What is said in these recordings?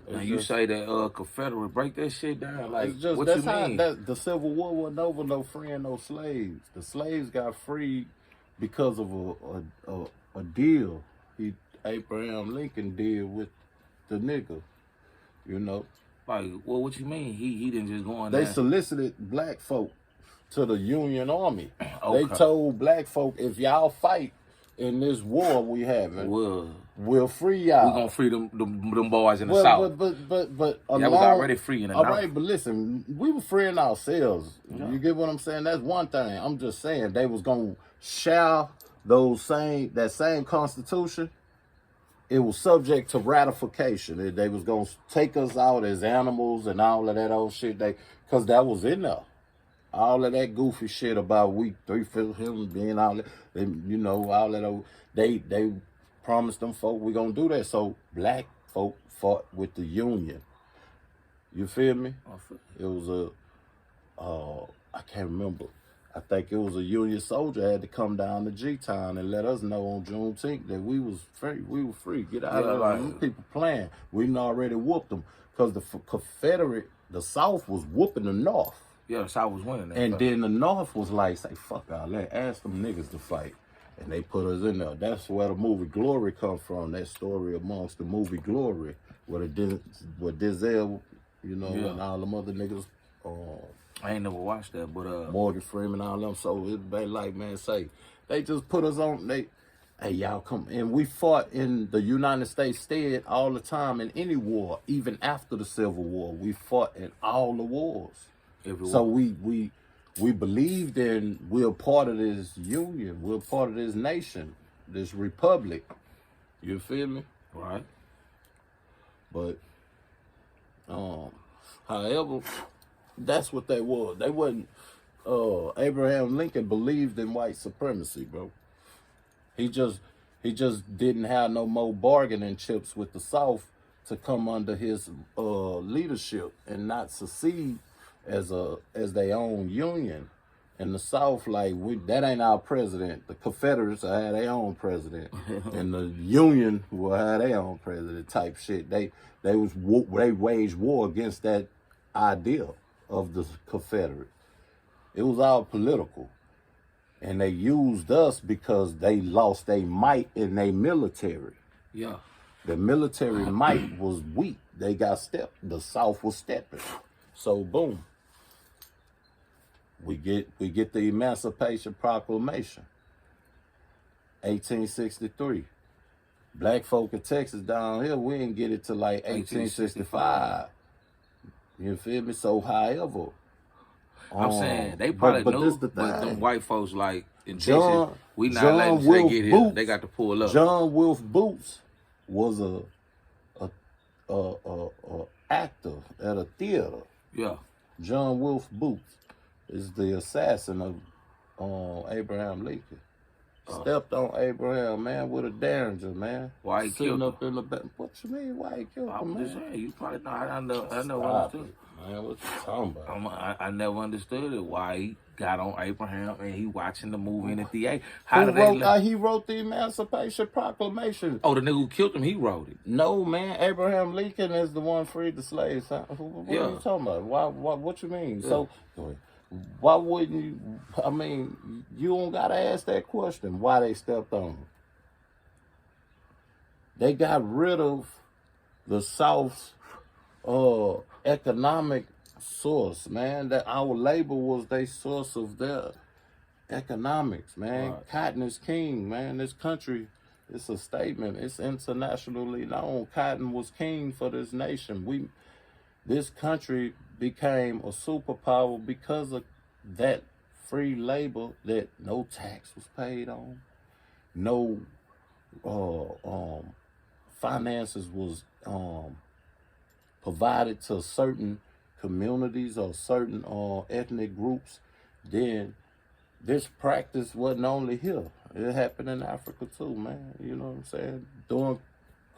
Now you say that Confederate, break that shit down. Like, it's just what that's you how mean? the Civil War wasn't over no freeing no slaves. The slaves got freed because of a deal Abraham Lincoln did with the nigga. You know. Like, well, what you mean? He didn't just go on They there. solicited black folk to the Union Army. Okay. They told black folk, if y'all fight in this war we having, we'll free y'all. We're gonna free them boys in the South. But that was already free in the North. All right, but listen, we were freeing ourselves. Yeah. You get what I'm saying? That's one thing. I'm just saying they was gonna share that same Constitution. It was subject to ratification. They was gonna take us out as animals and all of that old shit. Cause that was in there. All of that goofy shit about week 3/5 him being all that, you know, all that old. They promised them folk we gonna do that. So black folk fought with the Union. You feel me? It was I can't remember. I think it was a Union soldier had to come down to G-Town and let us know on Juneteenth that we was free. We were free. Get out of there. Them people playing. We done already whooped them. Because the Confederate, the South was whooping the North. Yeah, the South was winning that. And then the North was like, say, fuck all that. Ask them niggas to fight. And they put us in there. That's where the movie Glory come from. That story amongst the movie Glory. Where Denzel, you know, and all them other niggas. I ain't never watched that, but Morgan Freeman, all them. So they like, man, say they just put us on. Hey, y'all come, and we fought in the United States stead all the time in any war, even after the Civil War. We fought in all the wars. So we believed in we're part of this union, we're part of this nation, this republic. You feel me? Right. But however. That's what they was. They wasn't. Abraham Lincoln believed in white supremacy, bro. He just didn't have no more bargaining chips with the South to come under his leadership and not secede as their own union. And the South, like, that ain't our president. The Confederates will have their own president, and the Union will have their own president type shit. They waged war against that idea of the Confederate. It was all political. And they used us because they lost their might in their military. Yeah. The military might was weak. They got stepped. The South was stepping. So boom. We get the Emancipation Proclamation. 1863. Black folk in Texas down here, we didn't get it till like 1865. You feel me? So, however, I'm saying they probably knew, but them white folks like in Texas, we not letting them get here. They got to pull up. John Wilkes Booth was a actor at a theater. Yeah. John Wilkes Booth is the assassin of Abraham Lincoln. Stepped on Abraham, man, with a Derringer, man. Why he killed up in the back. What you mean? Why he killed him, man? Just saying, you probably know. I never understood. Man, what you talking about? I never understood it. Why he got on Abraham and he watching the movie in the theater. He wrote the Emancipation Proclamation. Oh, the nigga who killed him, he wrote it. No, man. Abraham Lincoln is the one freed the slaves. What are you talking about? Why? What you mean? Yeah. So, why wouldn't you? I mean, you don't gotta ask that question. Why they stepped on them? They got rid of the South's economic source, man. That our labor was their source of their economics, man. Right. Cotton is king, man. This country, it's a statement. It's internationally known. Cotton was king for this nation. This country became a superpower because of that free labor that no tax was paid on, no finances was provided to certain communities or certain ethnic groups. Then this practice wasn't only here. It happened in Africa too, man. You know what I'm saying? During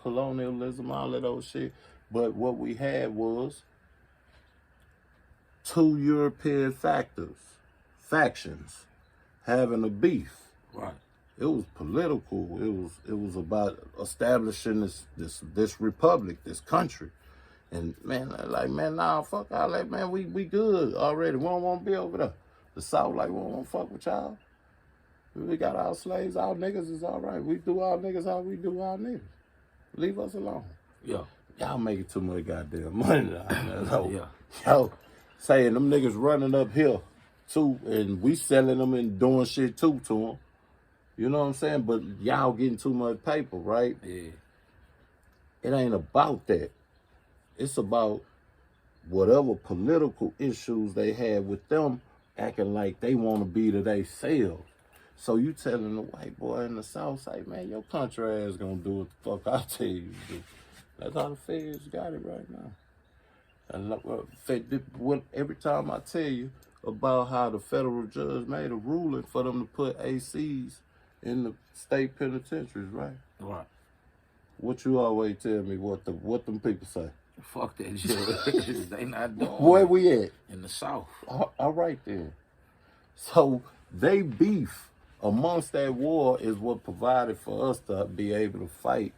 colonialism, all of those shit. But what we had was two European factions having a beef. Right. It was political. It was about establishing this republic, this country. And man, like, man, nah, fuck all that, man. We good already. We don't want to be over there. The South, like, we don't want to fuck with y'all. We got our slaves, our niggas is all right. We do our niggas how we do our niggas. Leave us alone. Yeah. Y'all making too much goddamn money now. Yeah. Yo, saying them niggas running up here too, and we selling them and doing shit too to them. You know what I'm saying? But y'all getting too much paper, right? Yeah. It ain't about that. It's about whatever political issues they have with them acting like they want to be to themselves. So you telling the white boy in the South side, man, your country ass gonna do what the fuck I tell you to do. That's how the feds got it right now. And every time I tell you about how the federal judge made a ruling for them to put ACs in the state penitentiaries, right? Right. What you always tell me what them people say? Fuck that shit. They not doing Where we at? In the South. All right then. So they beef amongst that war is what provided for us to be able to fight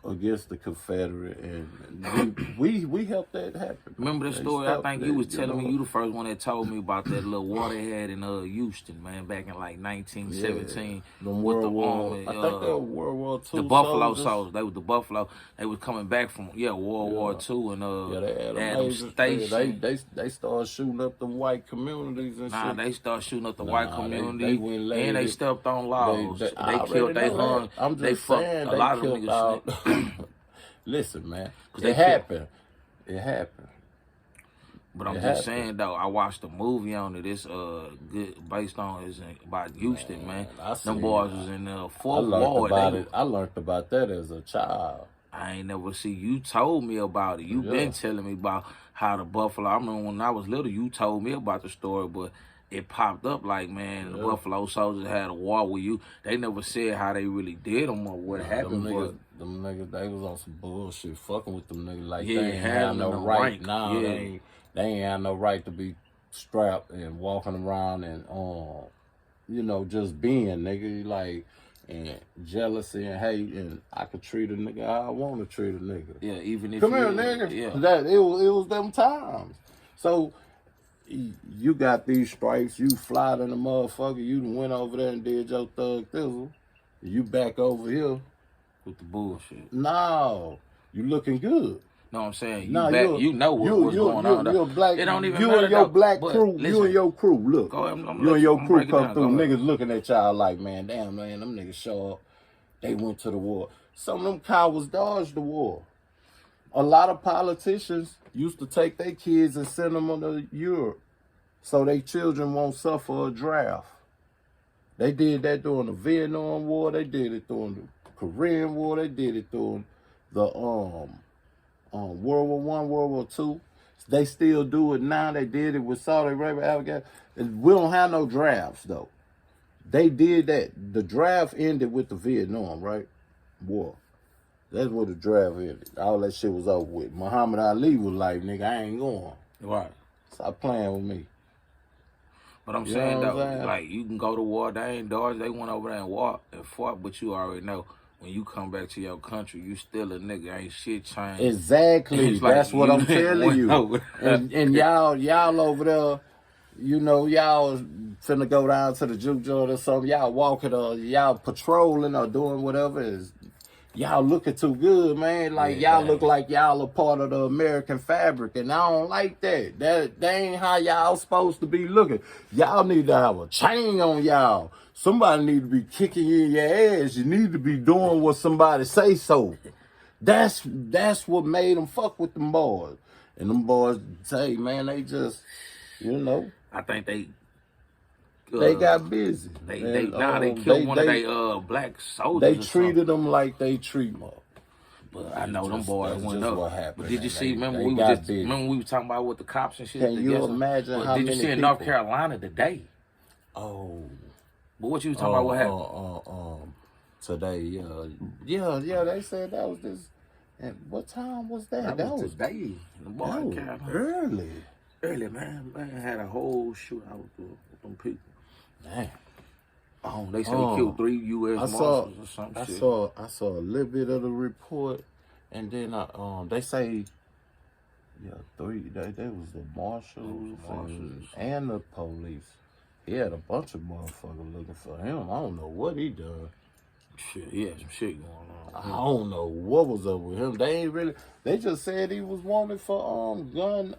against the Confederate, and we helped that happen. Remember the story? I think you was telling me, you the first one that told me about that little war they had in Houston, man, back in like 1917. Yeah. World War, I think they were World War II. The Buffalo Soldiers. They was the Buffalo. They was coming back from World War II, and they had them stations. They started shooting up the white communities and shit. They started shooting up the white communities, and they stepped on laws. They killed, they hung, they fucked a lot of niggas. Listen, man, it happened. It happened. But I'm just saying though, I watched a movie on it. It's good based on it's about Houston, man. Them boys was in the Fourth Ward. I learned about that as a child. I ain't never see you told me about it. You been telling me about how the Buffalo. I remember when I was little, you told me about the story, but it popped up like, man, the Buffalo Soldiers had a war with you. They never said how they really did them or what happened. Them niggas, they was on some bullshit, fucking with them niggas like they ain't have no right. Nah, they ain't have no right to be strapped and walking around and just being nigga like and jealousy and hate, and I could treat a nigga how I want to treat a nigga. Yeah, even if come here, nigga. Yeah. It was them times. So you got these stripes, you fly in the motherfucker, you done went over there and did your thug thizzle. You back over here with the bullshit. No, you looking good. No, I'm saying you know what's going on. You're black. It don't even you matter. And your black crew. Listen, you and your crew. Look, you and your crew come through. Niggas looking at y'all like, man, damn, man, them niggas show up. They went to the war. Some of them cowards dodged the war. A lot of politicians used to take their kids and send them to Europe so their children won't suffer a draft. They did that during the Vietnam War. They did it during the Korean War. They did it during the World War I, World War II. They still do it now. They did it with Saudi Arabia, Afghanistan. We don't have no drafts though. They did that. The draft ended with the Vietnam, right? War. That's where the draft ended. All that shit was over with. Muhammad Ali was like, nigga, I ain't going. Right. Stop playing with me. But I'm saying though, like you can go to war. They ain't doors. They went over there and fought, but you already know when you come back to your country, you still a nigga. Ain't shit changed. Exactly. That's what I'm telling you. And y'all over there, y'all finna go down to the juke joint or something. Y'all walking or y'all patrolling or doing whatever. Y'all looking too good, man. Like y'all look like y'all a part of the American fabric, and I don't like that. That ain't how y'all supposed to be looking. Y'all need to have a chain on y'all. Somebody need to be kicking you in your ass. You need to be doing what somebody say so. That's what made them fuck with them boys. And them boys say, man, they just, I think they got busy. They killed one of their black soldiers. They treated them like they treat them. But I know them boys went up. What happened. But did you see? Remember we were talking about with the cops and shit. Can you imagine how many did you see in North Carolina today? Oh, but what you was talking about? What happened? Today, yeah. They said that was this. And what time was that? That was today. Early, man. Man had a whole shootout with them people. Damn. Oh, they said he killed 3 U.S. Marshals or some shit. I saw a little bit of the report, and then they say Yeah, 3. They was the marshals, marshals. and the police. He had a bunch of motherfuckers looking for him. I don't know what he done. Shit, he had some shit going on. I don't know what was up with him. They ain't really. They just said he was wanted for gun,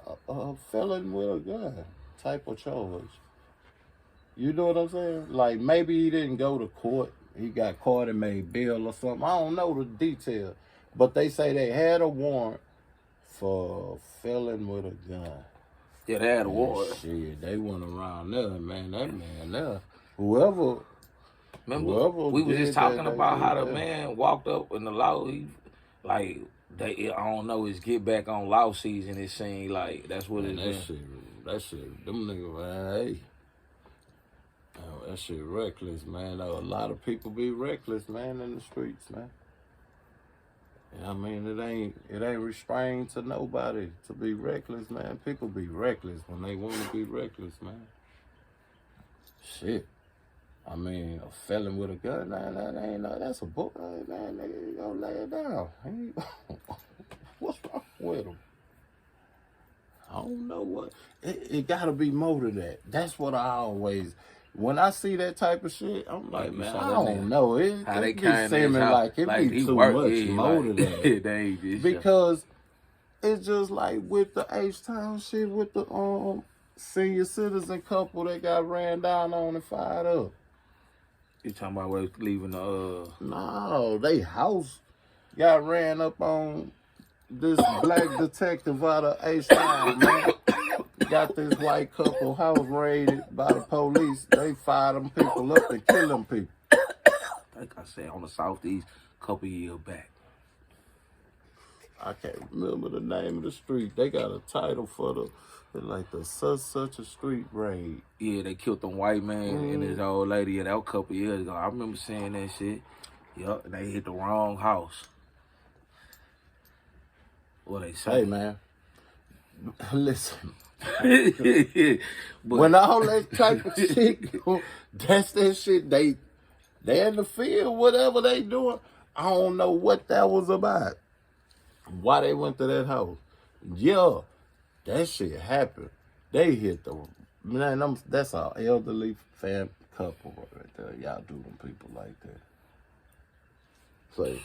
felon with a gun type of charge. You know what I'm saying? Like maybe he didn't go to court. He got caught and made bail or something. I don't know the details, but they say they had a warrant for felon with a gun. Yeah, they had a warrant. Shit, they went around there, man. That man there, whoever. Remember, we was just talking about how the man walked up in the law. He, like, I don't know, it's get back on law season. It seemed like that's what it is. That shit, them niggas, man, hey. Oh, that shit reckless, man. A lot of people be reckless, man, in the streets, man. I mean, it ain't restrained to nobody to be reckless, man. People be reckless when they want to be reckless, man. Shit. I mean, a felon with a gun, that ain't no, that's a book, man. Nigga, you gonna lay it down. What's wrong with him? I don't know what. It gotta be more to that. That's what I always. When I see that type of shit, I'm like, man, I don't know. It be seeming like it be too much more to that. Because it's just like with the H-Town shit, with the senior citizen couple that got ran down on and fired up. You talking about where leaving the No, they house got ran up on. This black detective out of H-Town, man. Got this white couple house raided by the police. They fired them people up and killed them people. Like I said, on the southeast, a couple years back. I can't remember the name of the street. They got a title for the such a street raid. Yeah, they killed them white man and his old lady. Yeah, that was a couple years ago. I remember seeing that shit. Yup, they hit the wrong house. What they say? Hey, man. Listen. But when all that type of shit go, that's that shit. They in the field, whatever they doing. I don't know what that was about. Why they went to that house. Yeah, that shit happened. They hit the man. That's our elderly fam couple right there. Y'all do them people like that. So.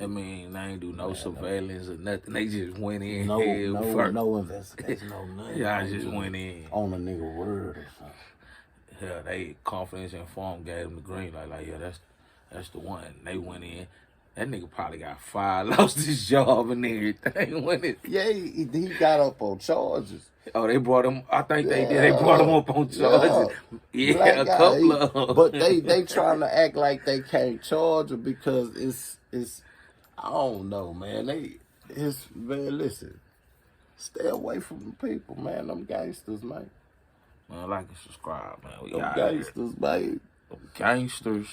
I mean, they ain't do no surveillance or nothing. They just went in. No investigation, no nothing. Yeah, I just went in. On a nigga word or something. Yeah, they confidence informed gave them the green light. Like, yeah, that's the one. They went in. That nigga probably got fired, lost his job and everything. Yeah, he got up on charges. Oh, they brought him. I think they did. They brought him up on charges. Yeah, a couple of them. But they trying to act like they can't charge him because it's. I don't know, man. Man, listen. Stay away from the people, man. Them gangsters, man. Man, like and subscribe, man. We them gangsters, man. Them gangsters.